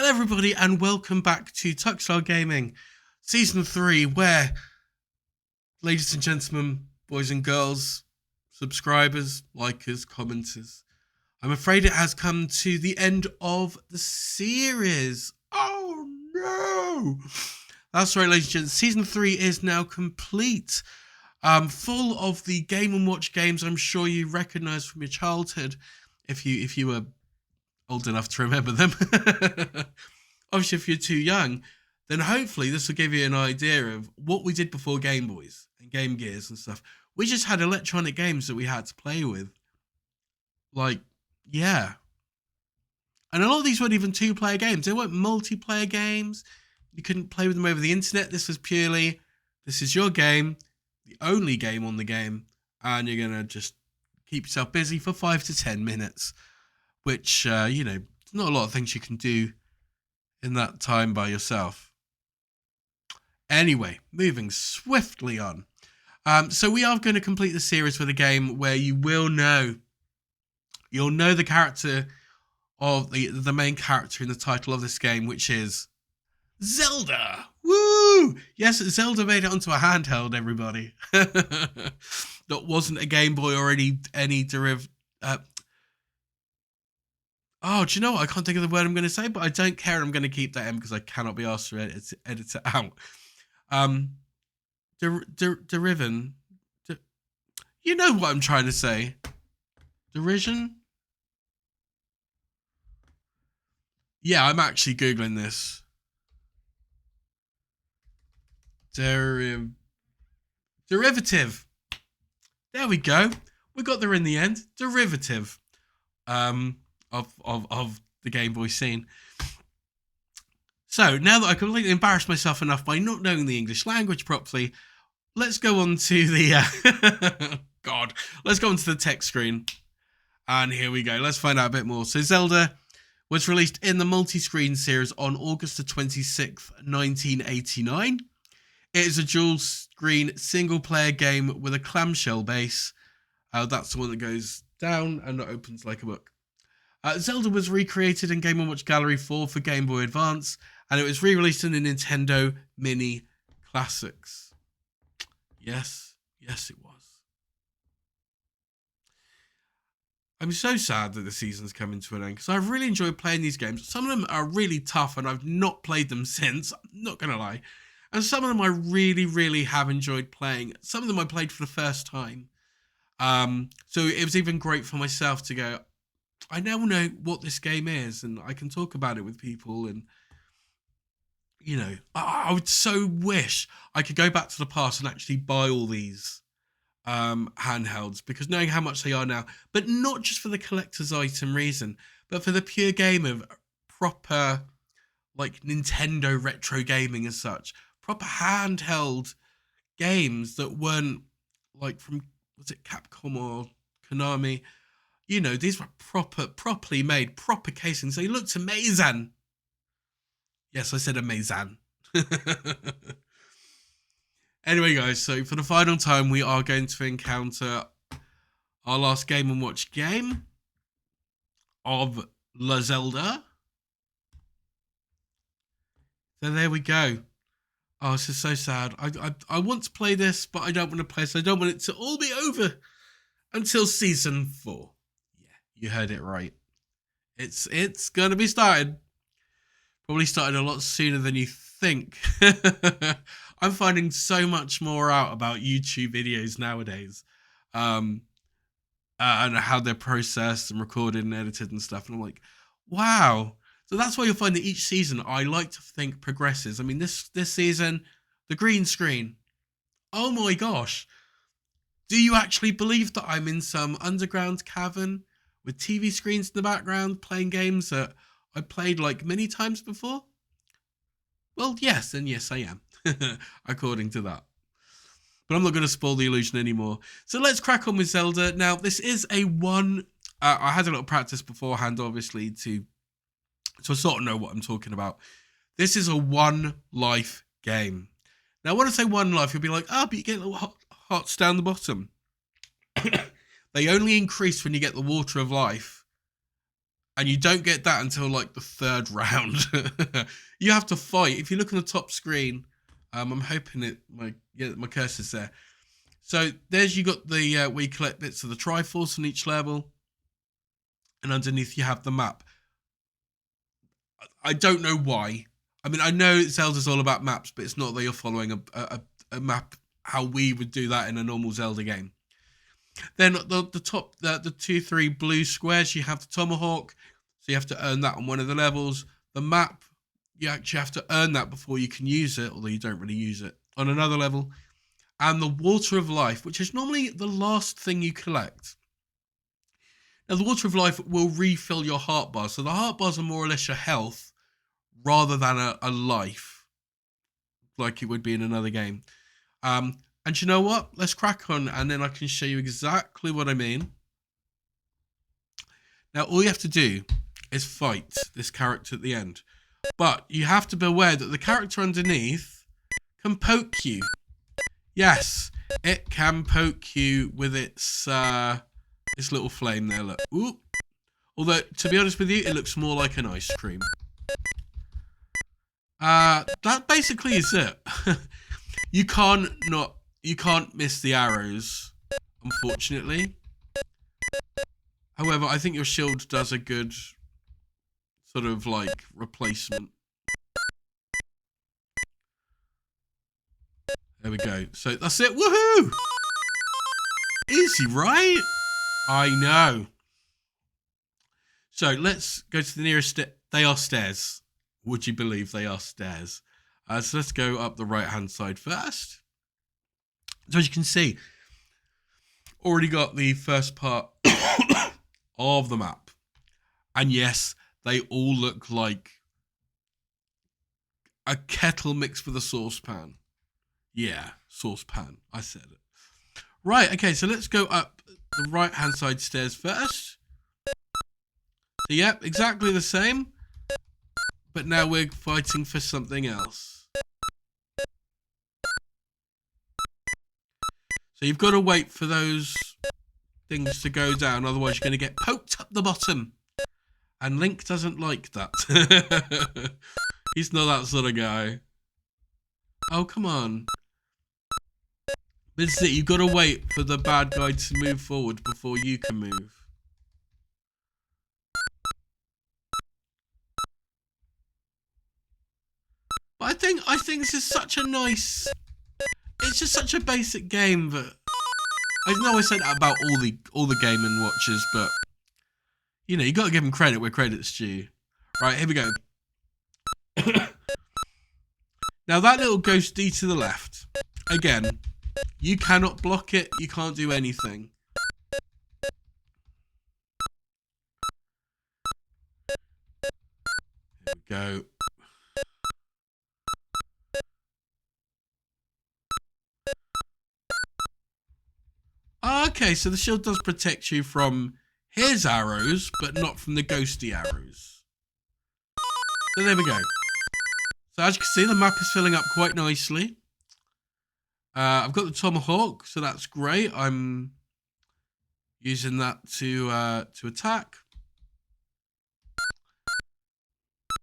Hello everybody and welcome back to TuckStar Gaming Season 3 where, ladies and gentlemen, boys and girls, subscribers, likers, commenters, I'm afraid it has come to the end of the series. Oh no! That's right, ladies and gents, Season 3 is now complete. Full of the Game & Watch games I'm sure you recognise from your childhood if you were old enough to remember them. Obviously, if you're too young, then hopefully this will give you an idea of what we did before Game Boys and Game Gears and stuff. We just had electronic games that we had to play with. Like, yeah. And a lot of these weren't even two-player games. They weren't multiplayer games. You couldn't play with them over the internet. This was purely, this is your game, the only game on the game, and you're going to just keep yourself busy for 5 to 10 minutes. Which, there's not a lot of things you can do in that time by yourself. Anyway, moving swiftly on. So we are going to complete the series with a game where you'll know the character of the main character in the title of this game, which is Zelda. Woo! Yes, Zelda made it onto a handheld, everybody. That wasn't a Game Boy or any derivative. Oh, do you know what? I can't think of the word I'm going to say, but I don't care. I'm going to keep that in because I cannot be asked to edit it out. Derision. You know what I'm trying to say. Derision? Yeah, I'm actually Googling this. Derivative. There we go. We got there in the end. Derivative. Of the Game Boy scene. So, now that I completely embarrassed myself enough by not knowing the English language properly, let's go on to the... let's go on to the text screen. And here we go. Let's find out a bit more. So, Zelda was released in the multi-screen series on August the 26th, 1989. It is a dual-screen, single-player game with a clamshell base. That's the one that goes down and opens like a book. Zelda was recreated in Game & Watch Gallery 4 for Game Boy Advance, and it was re-released in the Nintendo Mini Classics. Yes, it was. I'm so sad that the season's coming to an end, because I've really enjoyed playing these games. Some of them are really tough, and I've not played them since, I'm not going to lie. And some of them I really, really have enjoyed playing. Some of them I played for the first time. So it was even great for myself to go, I now know what this game is, and I can talk about it with people, and, I would so wish I could go back to the past and actually buy all these handhelds, because knowing how much they are now, but not just for the collector's item reason, but for the pure game of proper, like, Nintendo retro gaming as such, proper handheld games that weren't, like, from, was it Capcom or Konami? These were properly made, proper casings. They looked amazing. Yes, I said amazing. Anyway, guys, so for the final time, we are going to encounter our last Game & Watch game of La Zelda. So there we go. Oh, this is so sad. I want to play this, but I don't want to play this. I don't want it to all be over until Season 4. You heard it right. It's going to be started. Probably started a lot sooner than you think. I'm finding so much more out about YouTube videos nowadays. And how they're processed and recorded and edited and stuff. And I'm like, wow. So that's why you'll find that each season I like to think progresses. I mean, this season, the green screen. Oh my gosh. Do you actually believe that I'm in some underground cavern with TV screens in the background, playing games that I played like many times before? Well, yes, and yes, I am, according to that. But I'm not going to spoil the illusion anymore. So let's crack on with Zelda. Now, this is a one... I had a little practice beforehand, obviously, so I sort of know what I'm talking about. This is a one-life game. Now, when I say one life, you'll be like, but you get little hearts down the bottom. They only increase when you get the Water of Life. And you don't get that until like the 3rd round. You have to fight. If you look on the top screen, I'm hoping my cursor's there. So there's you got the where you collect bits of the Triforce on each level, and underneath you have the map. I don't know why. I mean, I know Zelda's all about maps, but it's not that you're following a map how we would do that in a normal Zelda game. Then the top, the 2, 3 blue squares, you have the tomahawk, so you have to earn that on one of the levels. The map, you actually have to earn that before you can use it, although you don't really use it on another level. And the water of life, which is normally the last thing you collect. Now, the water of life will refill your heart bars, so the heart bars are more or less your health rather than a life, like it would be in another game. And you know what? Let's crack on, and then I can show you exactly what I mean. Now, all you have to do is fight this character at the end. But you have to be aware that the character underneath can poke you. Yes, it can poke you with its little flame there. Look. Ooh. Although, to be honest with you, it looks more like an ice cream. That basically is it. You can't miss the arrows, unfortunately. However, I think your shield does a good sort of like replacement. There we go. So that's it. Woohoo! Easy, right? I know. So let's go to the nearest. They are stairs. Would you believe they are stairs? So let's go up the right-hand side first. So as you can see, already got the first part of the map. And yes, they all look like a kettle mixed with a saucepan. Yeah, saucepan. I said it. Right, okay, so let's go up the right-hand side stairs first. So, yep, exactly the same. But now we're fighting for something else. So you've got to wait for those things to go down, otherwise you're going to get poked up the bottom. And Link doesn't like that. He's not that sort of guy. Oh, come on. But it's it, you've got to wait for the bad guy to move forward before you can move. But I think this is such a nice... It's just such a basic game that... I know I said that about all the Game & Watchers, but... You know, you got to give them credit where credit's due. Right, here we go. Now, that little ghosty to the left. Again, you cannot block it. You can't do anything. Here we go. Okay, so the shield does protect you from his arrows, but not from the ghosty arrows. So there we go. So as you can see, the map is filling up quite nicely. I've got the tomahawk, so that's great. I'm using that to attack.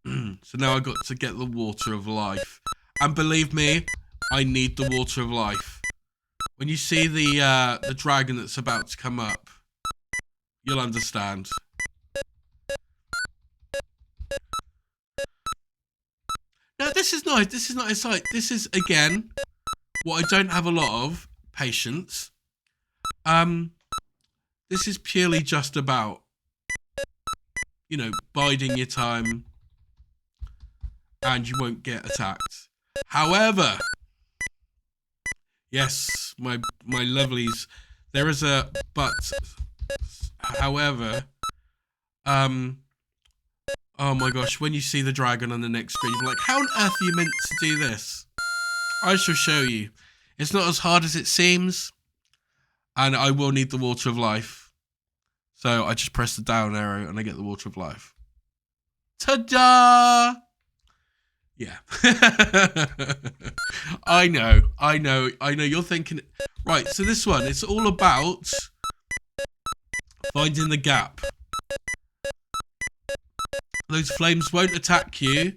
So now I've got to get the water of life. And believe me, I need the water of life. When you see the dragon that's about to come up, you'll understand. Now this is nice. This is not a sight. This is again what I don't have a lot of, patience. This is purely just about, you know, biding your time, and you won't get attacked. However, yes, my lovelies, there is a but. However, oh my gosh, when you see the dragon on the next screen, you're like, how on earth are you meant to do this? I shall show you. It's not as hard as it seems, and I will need the water of life. So I just press the down arrow and I get the water of life. Ta-da! Yeah. I know. You're thinking, right, so this one, it's all about finding the gap. Those flames won't attack you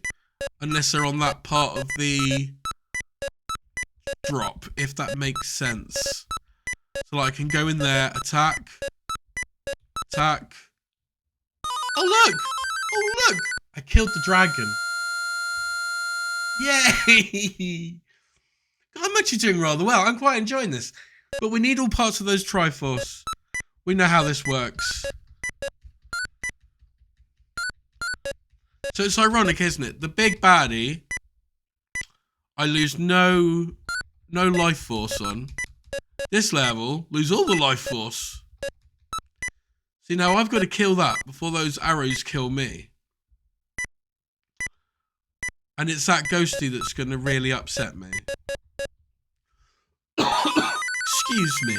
unless they're on that part of the drop, if that makes sense. So like I can go in there, attack. Oh look! Oh look! I killed the dragon. Yay! I'm actually doing rather well. I'm quite enjoying this. But we need all parts of those Triforce. We know how this works. So it's ironic, isn't it? The big baddie, I lose no life force on. This level, lose all the life force. See, now I've got to kill that before those arrows kill me. And it's that ghosty that's going to really upset me. Excuse me.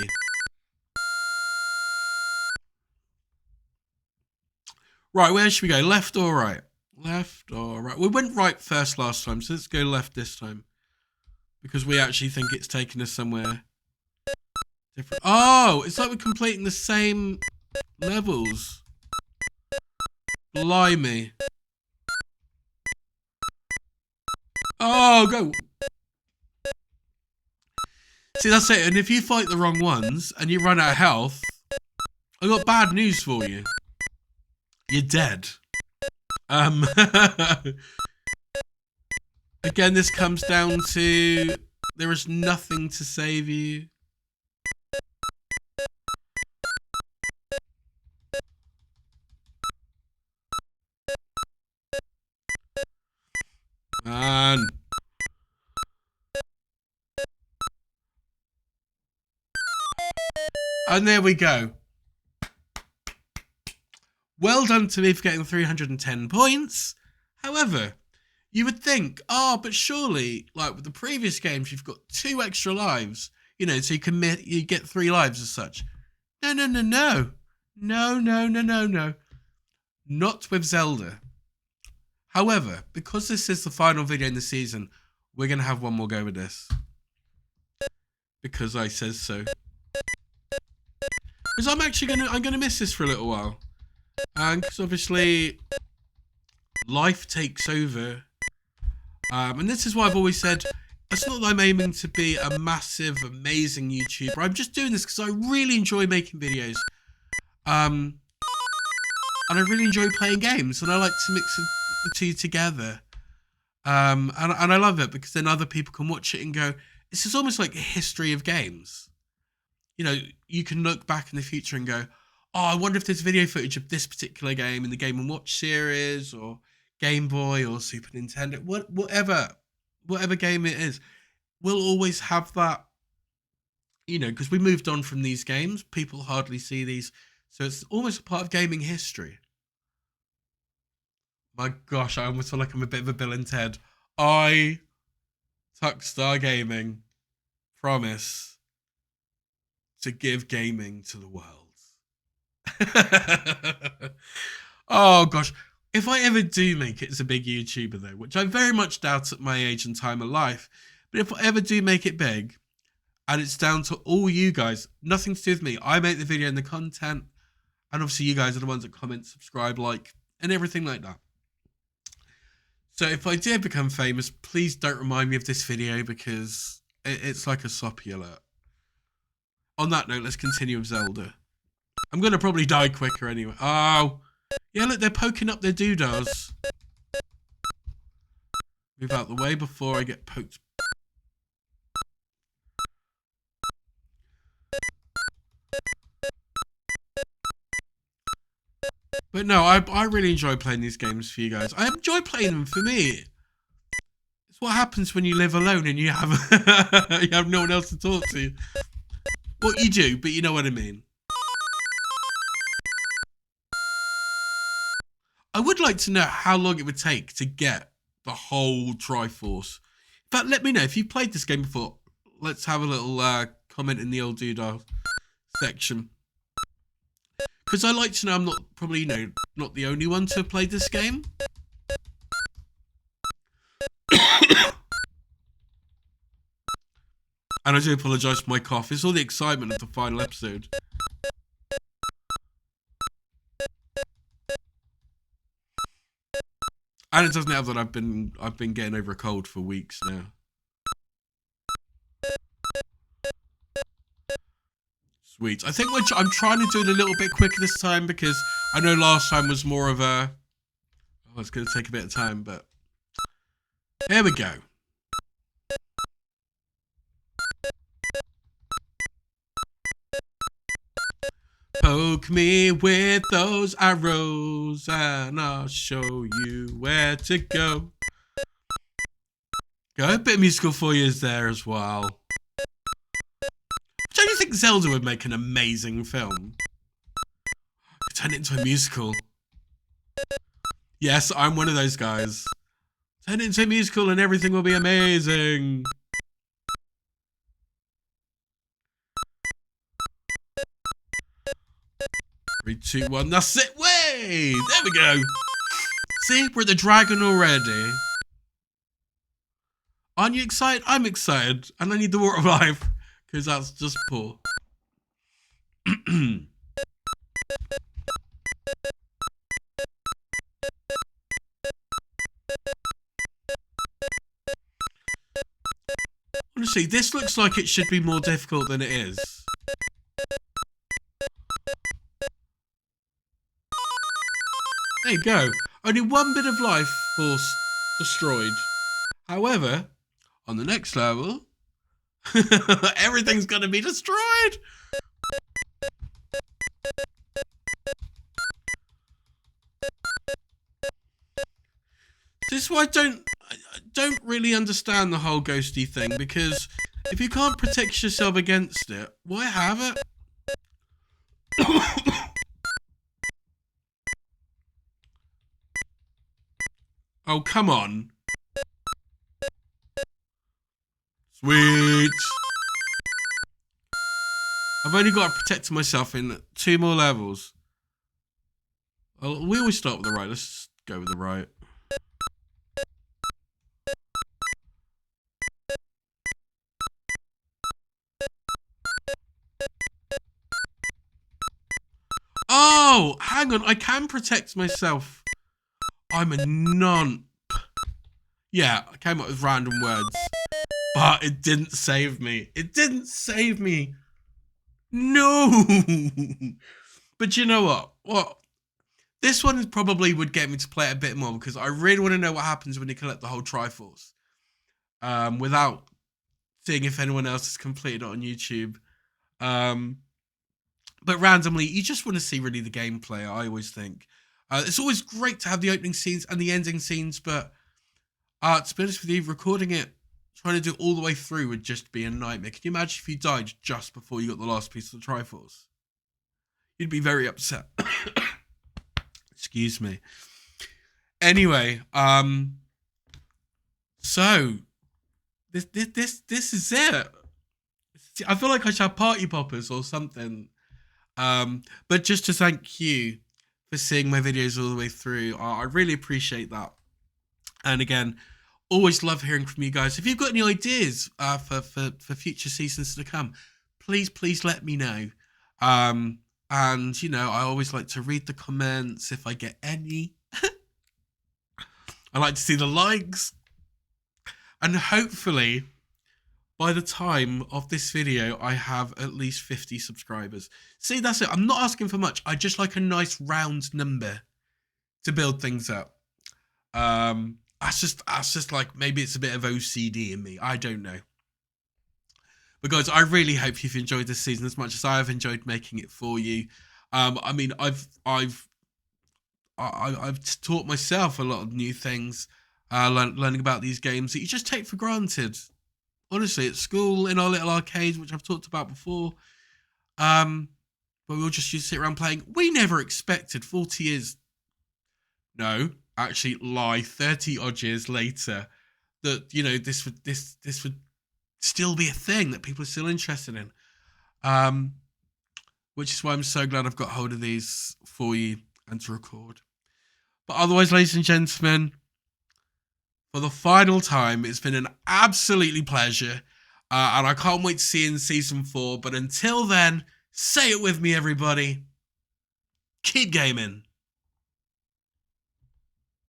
Right, where should we go? Left or right? Left or right? We went right first last time, so let's go left this time. Because we actually think it's taking us somewhere different. Oh, it's like we're completing the same levels. Blimey. Oh, go. See, that's it. And if you fight the wrong ones and you run out of health, I've got bad news for you. You're dead. Again, this comes down to there is nothing to save you. Man. And there we go. Well done to me for getting 310 points. However, you would think, oh, but surely, like with the previous games, you've got 2 extra lives. You know, so you get 3 lives as such. No. No. Not with Zelda. However, because this is the final video in the season, we're going to have one more go with this. Because I says so. Because I'm gonna miss this for a little while. And because obviously life takes over. And this is why I've always said, it's not that I'm aiming to be a massive, amazing YouTuber. I'm just doing this because I really enjoy making videos. And I really enjoy playing games. And I like to mix the two together. And I love it because then other people can watch it and go, this is almost like a history of games. You know, you can look back in the future and go, oh, I wonder if there's video footage of this particular game in the Game & Watch series or Game Boy or Super Nintendo, whatever game it is. We'll always have that, you know, because we moved on from these games. People hardly see these. So it's almost a part of gaming history. My gosh, I almost feel like I'm a bit of a Bill and Ted. TuckStar Gaming, promise to give gaming to the world. Oh gosh, if I ever do make it as a big YouTuber though, which I very much doubt at my age and time of life, but if I ever do make it big, and it's down to all you guys, nothing to do with me, I make the video and the content, and obviously you guys are the ones that comment, subscribe, like, and everything like that. So if I did become famous, please don't remind me of this video because it's like a soppy alert. On that note, let's continue with Zelda. I'm going to probably die quicker anyway. Oh, yeah, look, they're poking up their doodahs. Move out the way before I get poked. But no, I really enjoy playing these games for you guys. I enjoy playing them for me. It's what happens when you live alone and you have you have no one else to talk to. Well, you do, but you know what I mean. I would like to know how long it would take to get the whole Triforce. In fact, let me know if you've played this game before. Let's have a little comment in the old doodah section. Because I like to know I'm not probably, you know, not the only one to have played this game. And I do apologise for my cough. It's all the excitement of the final episode. And it doesn't help that I've been getting over a cold for weeks now. Sweet. I think I'm trying to do it a little bit quicker this time because I know last time was more of a... Oh, it's going to take a bit of time, but... Here we go. Poke me with those arrows and I'll show you where to go. Got a bit of musical for you there as well. Don't you think Zelda would make an amazing film? Turn it into a musical. Yes, I'm one of those guys. Turn it into a musical and everything will be amazing. 3, 2, 1, that's it. Way! There we go. See, we're at the dragon already. Aren't you excited? I'm excited. And I need the water of life. Because that's just poor. Honestly, this looks like it should be more difficult than it is. There you go. Only 1 bit of life force destroyed. However, on the next level, everything's going to be destroyed. This is why I don't really understand the whole ghosty thing, because if you can't protect yourself against it, why have it? Oh, come on. Sweet. I've only got to protect myself in 2 more levels. Well, we always start with the right. Let's go with the right. Oh, hang on. I can protect myself. I'm a nonp. Yeah, I came up with random words. But it didn't save me. It didn't save me. No. But you know what? What? This one probably would get me to play it a bit more because I really want to know what happens when you collect the whole Triforce. Without seeing if anyone else has completed it on YouTube. But randomly, you just want to see really the gameplay, I always think. It's always great to have the opening scenes and the ending scenes, but to be honest with you, recording it, trying to do it all the way through would just be a nightmare. Can you imagine if you died just before you got the last piece of the Triforce? You'd be very upset. Excuse me. Anyway, so this is it. I feel like I should have party poppers or something. But just to thank you for seeing my videos all the way through. I really appreciate that. And again, always love hearing from you guys. If you've got any ideas for future seasons to come, please let me know. And, you know, I always like to read the comments if I get any. I like to see the likes. And hopefully, by the time of this video, I have at least 50 subscribers. See, that's it. I'm not asking for much. I just like a nice round number to build things up. That's just like, maybe it's a bit of OCD in me. I don't know. But guys, I really hope you've enjoyed this season as much as I have enjoyed making it for you. I mean, I've taught myself a lot of new things, learning about these games that you just take for granted. Honestly, at school, in our little arcade, which I've talked about before, but we all just used to sit around playing. We never expected 40 years, no, actually lie, 30 odd years later, that, you know, this would still be a thing that people are still interested in. Which is why I'm so glad I've got hold of these for you and to record. But otherwise, ladies and gentlemen, for the final time, it's been an absolutely pleasure. And I can't wait to see you in season 4. But until then, say it with me, everybody. Keep gaming.